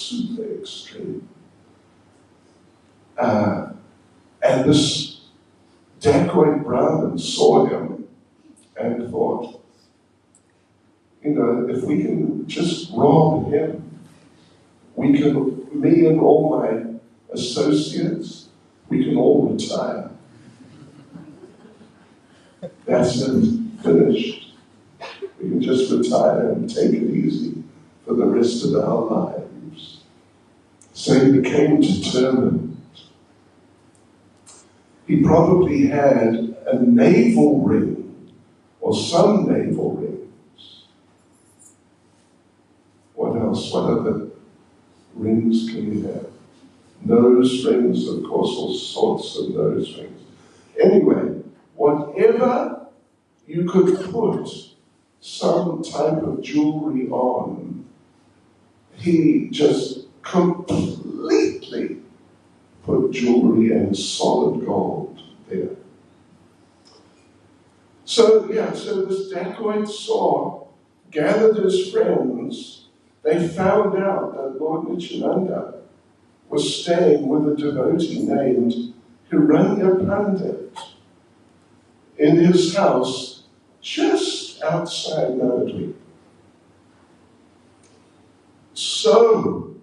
super extreme. And this dacoit Brahmin saw him and thought, if we can just rob him, me and all my associates, we can all retire. That's it, finished. We can just retire and take it easy for the rest of our lives. So he became determined. He probably had a navel ring, or some navel rings. What else? What other rings can you have? Nose rings, of course, all sorts of nose rings. Anyway, whatever you could put some type of jewelry on, he just completely put jewelry and solid gold there. So this dacoit gathered his friends. They found out that Lord Nityananda was staying with a devotee named Hiranya Pandit in his house just outside Navadvip. So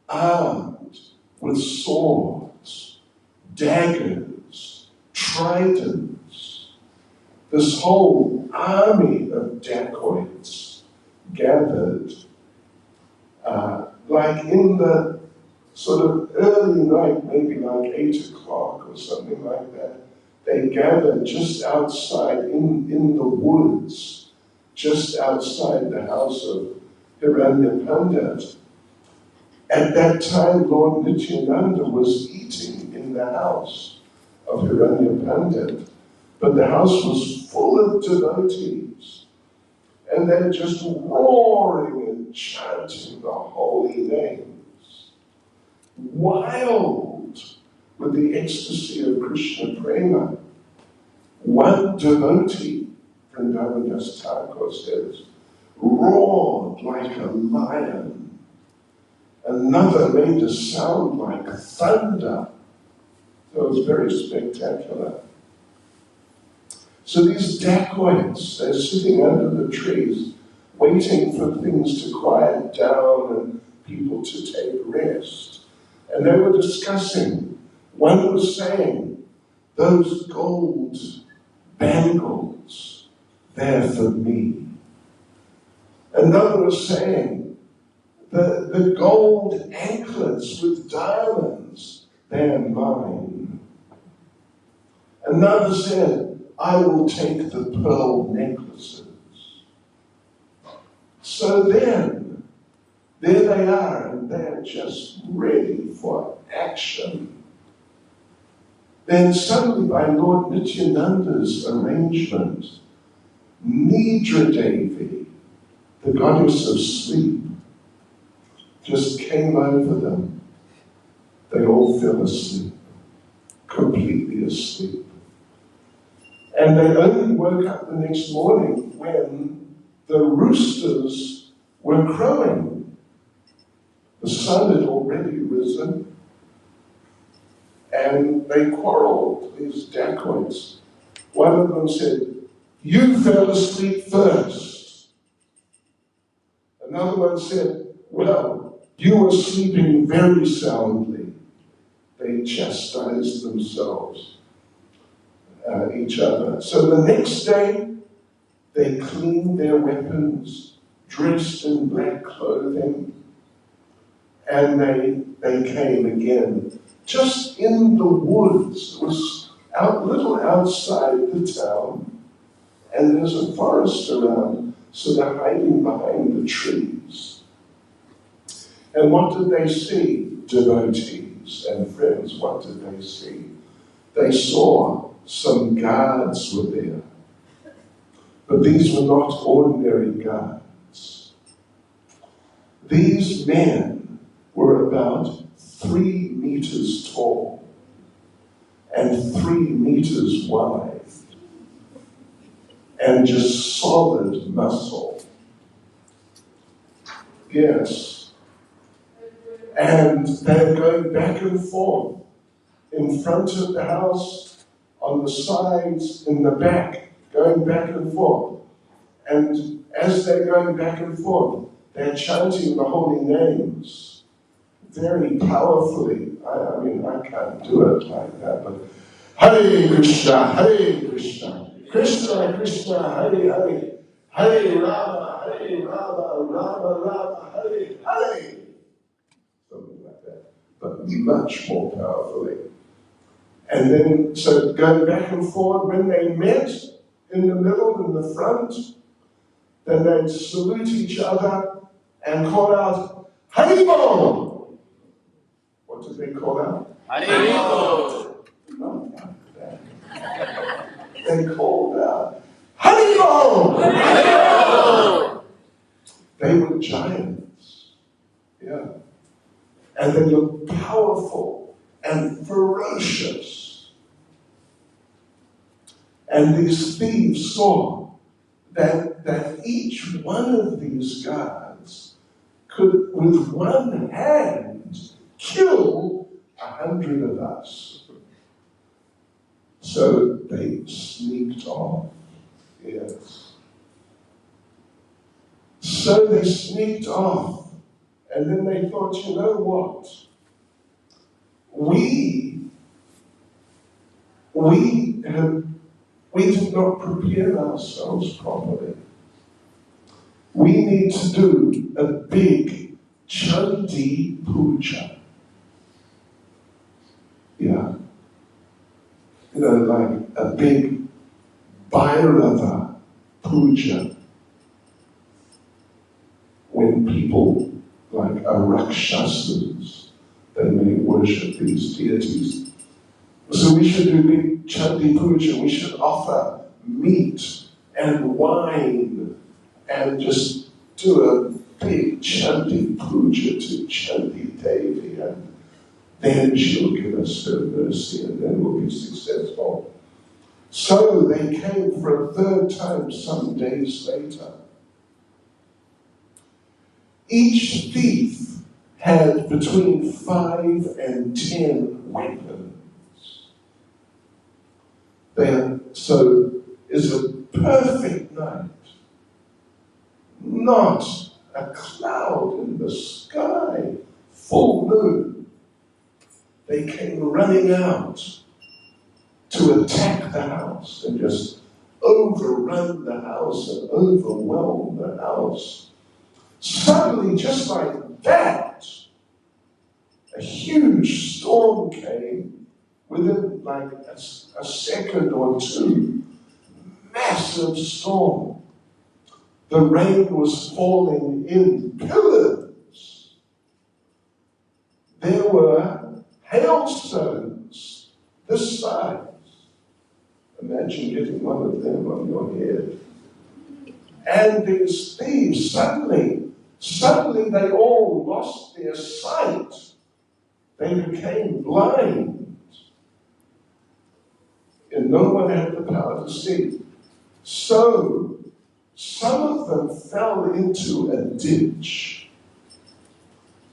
armed with swords, daggers, tridents, this whole army of dacoits gathered, like in the sort of early night, maybe like 8 o'clock or something like that. They gathered just outside in the woods, just outside the house of Hiranya Pandit. At that time, Lord Nityananda was eating in the house of Hiranya Pandit, but the house was full of devotees, and they're just roaring and chanting the holy names, wild with the ecstasy of Krishna prema. One devotee, Vrindavan Das Thakur says, roared like a lion. Another made a sound like thunder. So it was very spectacular. So these dacoits, they're sitting under the trees, waiting for things to quiet down and people to take rest. And they were discussing. One was saying, those gold bangles, they're for me. Another was saying, the gold anklets with diamonds, they're mine. Another said, I will take the pearl necklaces. So then, there they are, and they're just ready for action. Then suddenly, by Lord Nityananda's arrangement, Nidra Devi, the goddess of sleep, just came over them. They all fell asleep, completely asleep. And they only woke up the next morning when the roosters were crowing. The sun had already risen, and they quarreled, these dacoits. One of them said, you fell asleep first. Another one said, well, you were sleeping very soundly. They chastised themselves, each other. So the next day, they cleaned their weapons, dressed in black clothing, and they came again. Just in the woods, it was little outside the town, and there's a forest around, so they're hiding behind the trees. And what did they see, devotees and friends? What did they see? They saw some guards were there. But these were not ordinary guards. These men were about 3 meters tall and 3 meters wide, and just solid muscle. Yes. And they're going back and forth in front of the house, on the sides, in the back, going back and forth. And as they're going back and forth, they're chanting the holy names very powerfully. I mean, I can't do it like that, but Hare Krishna, Krishna Krishna, Hare Hare, Hare Rama, Rama Rama, Hare Hare. Something like that, but much more powerfully. And then, so going back and forth, when they met in the middle, in the front, then they'd salute each other and call out, Haribol! What did they call out? Haribol! Not like that. They called out, Haribol! Haribol! They were giants. Yeah. And they looked powerful and ferocious. And these thieves saw that each one of these guards could, with one hand, kill 100 of us. So they sneaked off. Yes. So they sneaked off. And then they thought, you know what? We did not prepare ourselves properly. We need to do a big Chandi Puja. Yeah. You know, like a big Bhairava Puja. When people like are Rakshasas, they may worship these deities. So we should do big Chandi Puja. We should offer meat and wine and just do a big Chandi Puja to Chandi Devi, and then she'll give us her mercy and then we'll be successful. So they came for a third time some days later. Each thief had between 5 and 10 weapons. So it's a perfect night. Not a cloud in the sky, full moon. They came running out to attack the house and just overrun the house and overwhelm the house. Suddenly, just like that, a huge storm came within like a second or two. Massive storm. The rain was falling in pillars. There were hailstones this size. Imagine getting one of them on your head. And these thieves, suddenly they all lost their sight. They became blind. And no one had the power to see. So, some of them fell into a ditch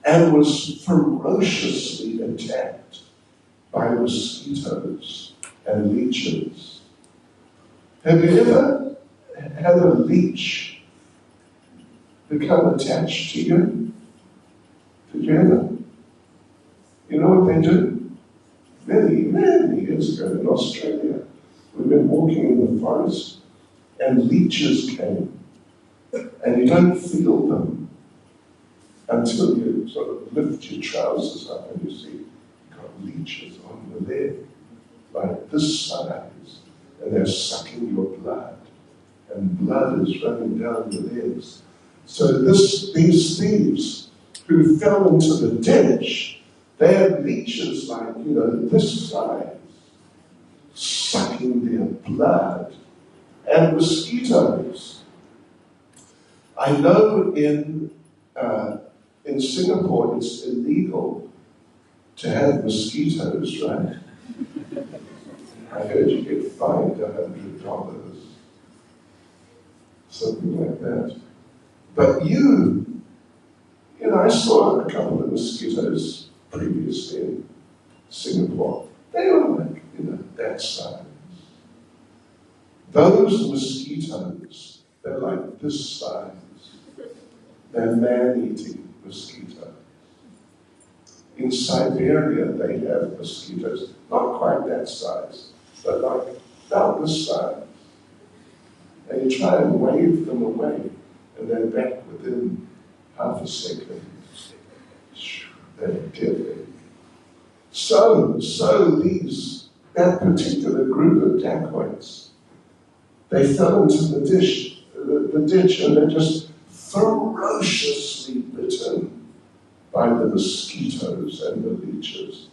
and was ferociously attacked by mosquitoes and leeches. Have you ever had a leech become attached to you? Did you ever? You know what they do? Many years ago in Australia, we've been walking in the forest and leeches came. And you don't feel them until you sort of lift your trousers up and you see you've got leeches on your leg, like this size, and they're sucking your blood, and blood is running down your legs. So these thieves who fell into the ditch, they had leeches like, this size, sucking their blood, and mosquitoes. I know in Singapore it's illegal to have mosquitoes, right? I heard you get fined $100, something like that. But you I saw a couple of mosquitoes previously in Singapore. They were like, that size. Those mosquitoes, they're like this size. They're man-eating mosquitoes. In Siberia, they have mosquitoes, not quite that size, but like about this size. And you try and wave them away, and they're back within half a second. They're deadly. So that particular group of dacoits, they fell into the ditch, and they're just ferociously bitten by the mosquitoes and the leeches.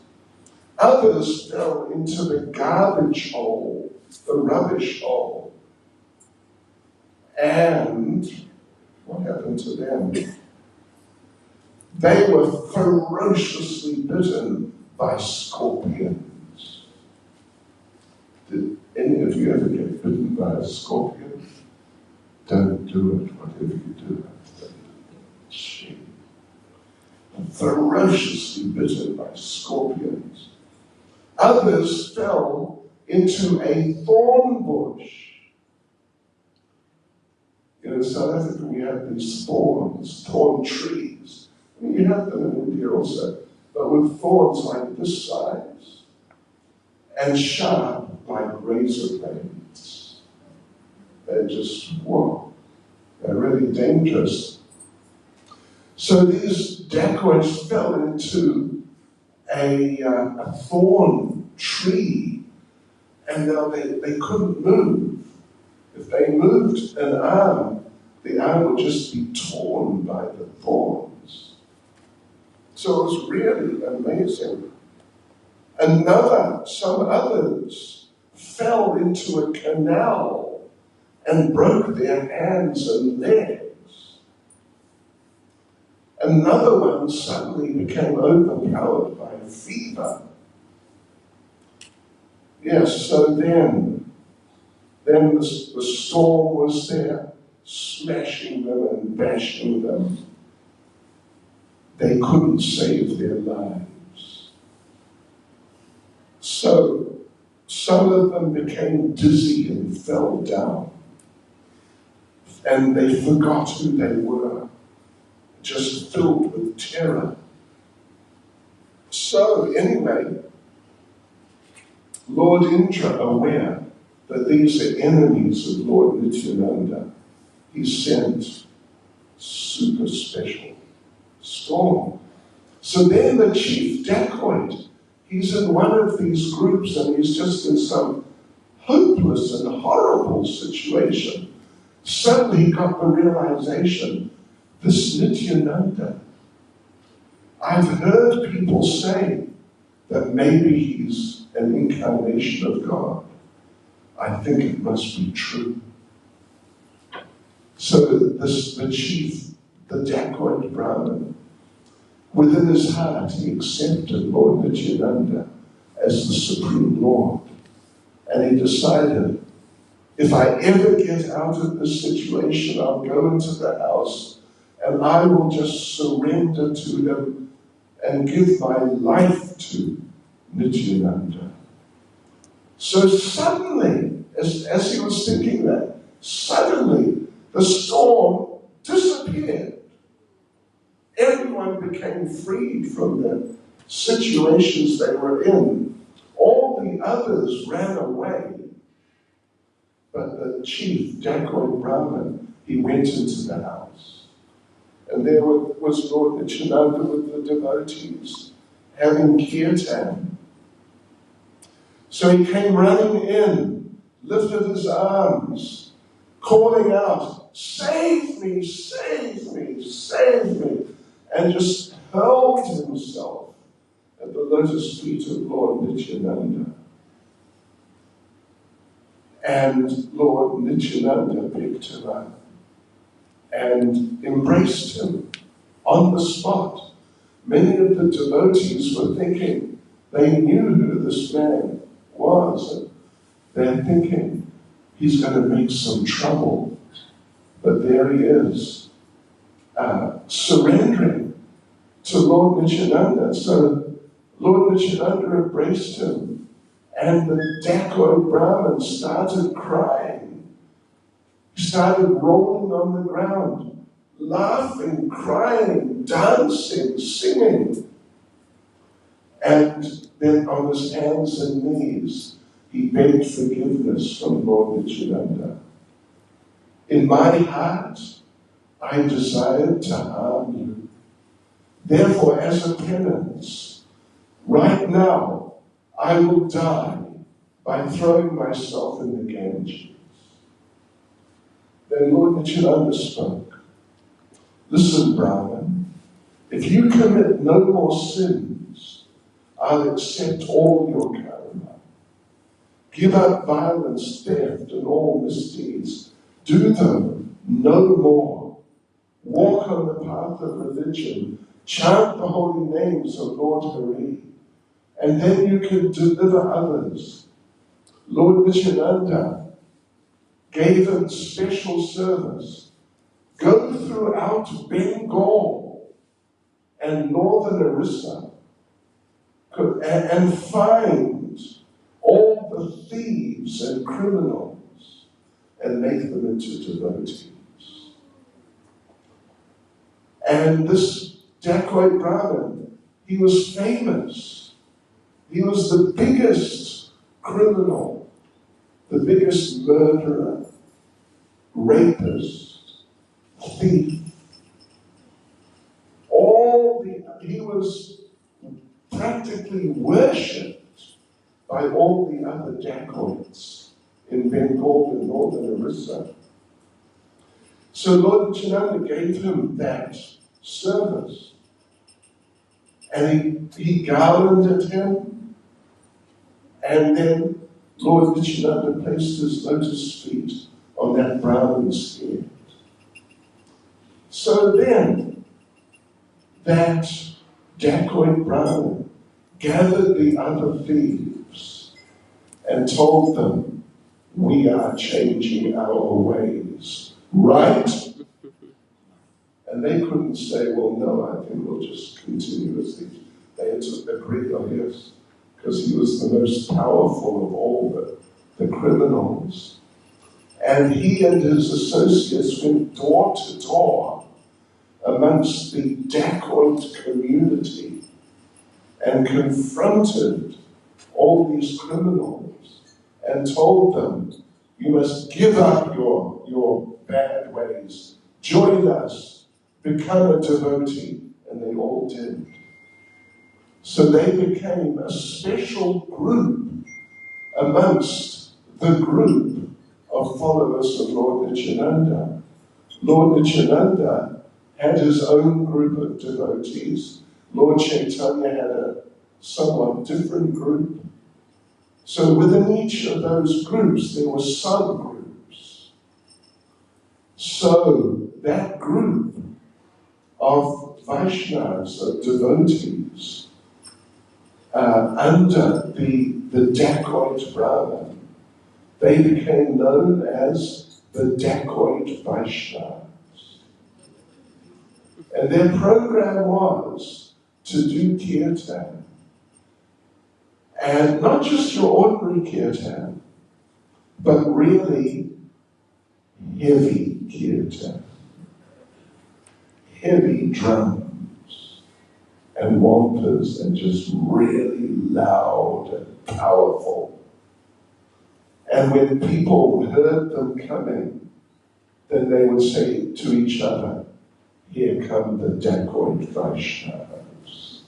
Others fell into the garbage hole, the rubbish hole. And what happened to them? They were ferociously bitten by scorpions. Did any of you ever get bitten by a scorpion? Don't do it, whatever you do. Shame. Ferociously bitten by scorpions. Others fell into a thorn bush. In South Africa, we have these thorn trees. I mean, you have them in India also, but with thorns like this size and sharp like razor blades. They're just, whoa, they're really dangerous. So these dacoits fell into a thorn tree, and now they couldn't move. If they moved an arm, the arm would just be torn by the thorns. So it was really amazing. Some others fell into a canal and broke their hands and legs. Another one suddenly became overpowered by a fever. Yes, so then the storm was there, smashing them and bashing them. They couldn't save their lives. So some of them became dizzy and fell down. And they forgot who they were, just filled with terror. So anyway, Lord Indra, aware that these are enemies of Lord Nityananda, he sent super special storm. So then the chief dacoit, he's in one of these groups and he's just in some hopeless and horrible situation. Suddenly he got the realization, this Nityananda, I've heard people say that maybe he's an incarnation of God. I think it must be true. So the chief, the dacoit Brahmin, within his heart he accepted Lord Nityananda as the Supreme Lord. And he decided, if I ever get out of this situation, I'll go into the house and I will just surrender to him and give my life to Nityananda. So suddenly, as he was thinking that, suddenly the storm disappeared. Everyone became freed from the situations they were in. All the others ran away. But the chief, dacoit Brahmin, he went into the house. And there was Lord Nityananda with the devotees having kirtan. So he came running in, lifted his arms, calling out, "Save me, save me, save me," and just hurled himself at the lotus feet of Lord Nityananda. And Lord Nityananda picked him up and embraced him on the spot. Many of the devotees were thinking, they knew who this man was, and they're thinking, he's going to make some trouble. But there he is, surrendering. to Lord Nityananda. So Lord Nityananda embraced him, and the dacoit Brahmin started crying. He started rolling on the ground, laughing, crying, dancing, singing. And then on his hands and knees, he begged forgiveness from Lord Nityananda. In my heart, I desired to harm you. Therefore, as a penance, right now, I will die by throwing myself in the Ganges. Then Lord Nityananda spoke. Listen, Brahman, if you commit no more sins, I'll accept all your karma. Give up violence, theft, and all misdeeds. Do them no more. Walk on the path of religion. Chant the holy names of Lord Hari. And then you can deliver others. Lord Nityananda gave him special service. Go throughout Bengal and northern Orissa and find all the thieves and criminals and make them into devotees. And this dacoit Brahmin, he was famous. He was the biggest criminal, the biggest murderer, rapist, thief. He was practically worshipped by all the other dacoits in Bengal and northern Orissa. So Lord Nityananda gave him that service. And he garlanded him, and then Lord Nityananda placed his lotus feet on that Brahmin's head. So then, that dacoit Brahmin gathered the other thieves and told them, we are changing our ways, right? And they couldn't say, well, no, I think we'll just continue as thieves. They had to agree on this, because he was the most powerful of all the criminals. And he and his associates went door to door amongst the dacoit community and confronted all these criminals and told them, you must give up your bad ways, join us, become a devotee. And they all did. So they became a special group amongst the group of followers of Lord Nityananda. Lord Nityananda had his own group of devotees. Lord Chaitanya had a somewhat different group. So within each of those groups, there were subgroups. So that group of Vaishnavas, of devotees, under the dacoit Brahmin, they became known as the dacoit Vaishnavas. And their program was to do kirtan. And not just your ordinary kirtan, but really heavy kirtan. Heavy drums and wampers and just really loud and powerful. And when people heard them coming, then they would say to each other, here come the dacoit Vaishnavas.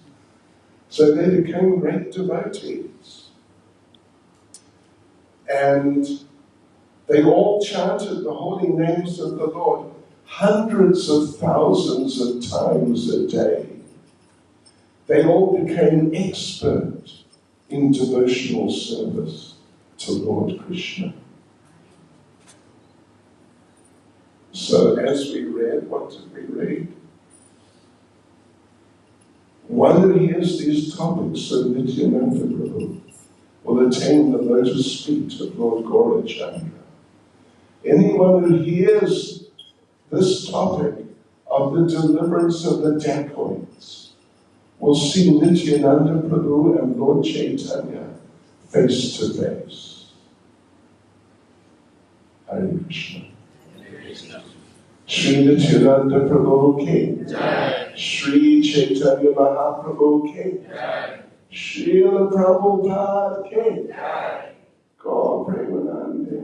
So they became great devotees. And they all chanted the holy names of the Lord hundreds of thousands of times a day. They all became expert in devotional service to Lord Krishna. So as we read, what did we read? One who hears these topics of Nityananda Prabhu will attain the lotus feet of Lord Gaurachandra. Anyone who hears this topic of the deliverance of the dacoits will see Nityananda Prabhu and Lord Chaitanya face to face. Hare Krishna. Sri Nityananda Prabhu King. Sri Chaitanya Mahaprabhu King. Srila Prabhupada King. God Premanande.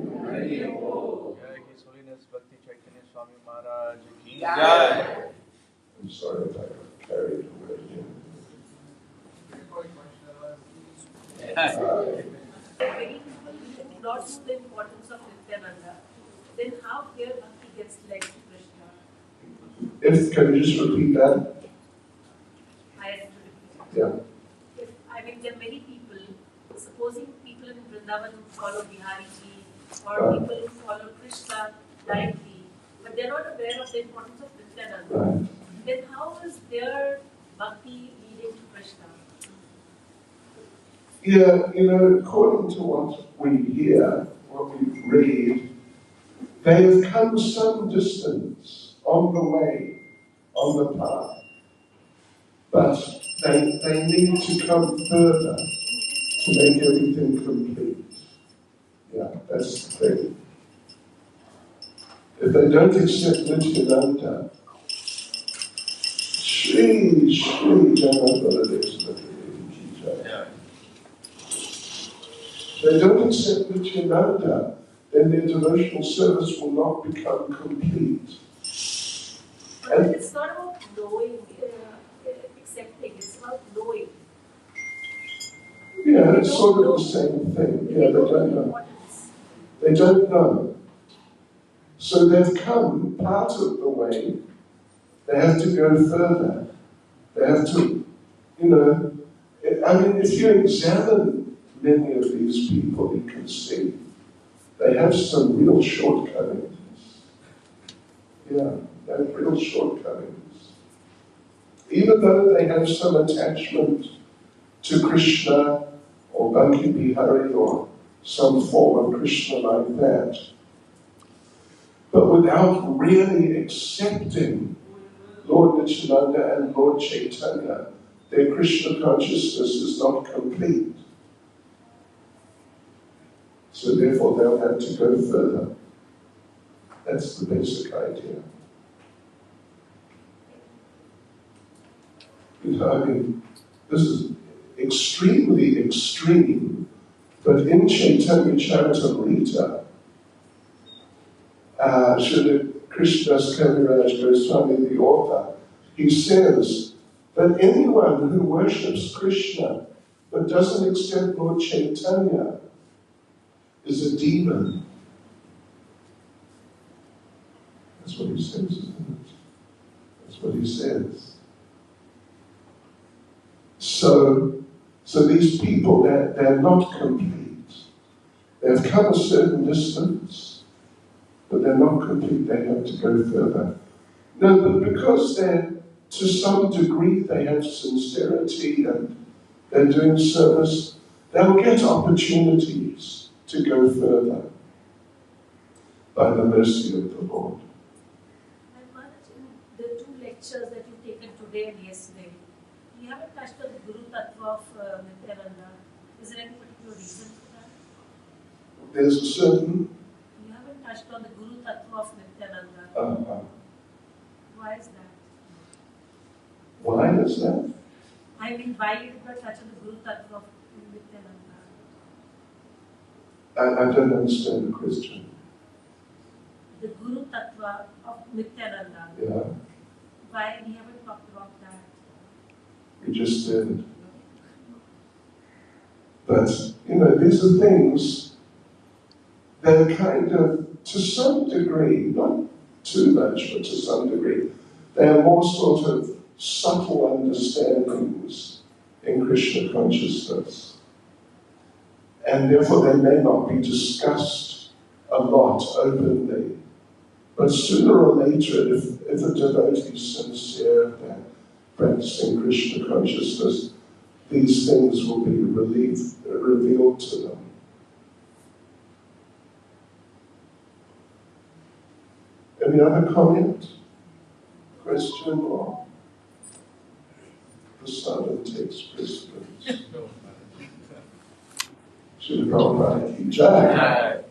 His Holiness Bhakti Chaitanya Swami Maharaj ki Jai. I'm sorry if I got carried away here. Many people do not know the importance of Nityananda. Then how their bhakti gets led to Krishna? Can you just repeat that? I have to repeat. Yeah. There are many people, supposing people in Vrindavan who follow Bihari ji, or people who follow Krishna blindly, but they are not aware of the importance of Nityananda. Right. Then how is their bhakti leading to Krishna? Yeah, according to what we hear, what we read, they have come some distance on the way, on the path, but they need to come further to make everything complete. Yeah, that's the thing. If they don't accept Nityananda, Shri Janabaladesh. They don't accept Nityananda, then their devotional service will not become complete. But it's not about knowing, accepting, it's about knowing. Yeah, it's sort of the same thing. Yeah, they don't know. They don't know. So they've come part of the way, they have to go further. They have to, if you examine many of these people, you can see they have some real shortcomings. Yeah, they have real shortcomings. Even though they have some attachment to Krishna or Bhakti Bihari or some form of Krishna like that, but without really accepting Lord Nityananda and Lord Chaitanya, their Krishna consciousness is not complete. So therefore they'll have to go further. That's the basic idea. This is extremely extreme, but in Chaitanya Charitamrita, Srila Krishnadas Kaviraj Goswami, the author, he says that anyone who worships Krishna but doesn't accept Lord Chaitanya is a demon. That's what he says, isn't it? That's what he says. So these people, they're not complete. They've come a certain distance, but they're not complete. They have to go further. No, but because to some degree they have sincerity and they're doing service, they'll get opportunities to go further by the mercy of the Lord. And Maharaj, in the two lectures that you've taken today and yesterday, you haven't touched on the Guru Tattva of Nityananda. Is there any particular reason for that? There's a certain... You haven't touched on the Guru Tattva of Nityananda. Why is that? Why is that? I mean, why you did not touch on the Guru Tattva of Nityananda? I don't understand the question. The Guru Tattva of Nityananda. Yeah. Why we haven't talked about that? We just did. But, these are things that kind of, to some degree, not too much, but to some degree, they are more sort of subtle understandings in Krishna consciousness. And therefore they may not be discussed a lot openly. But sooner or later, if a devotee is sincere and practicing Krishna consciousness, these things will be revealed to them. Any other comment, question, or? the servant takes precedence. Should have gone back to Jack.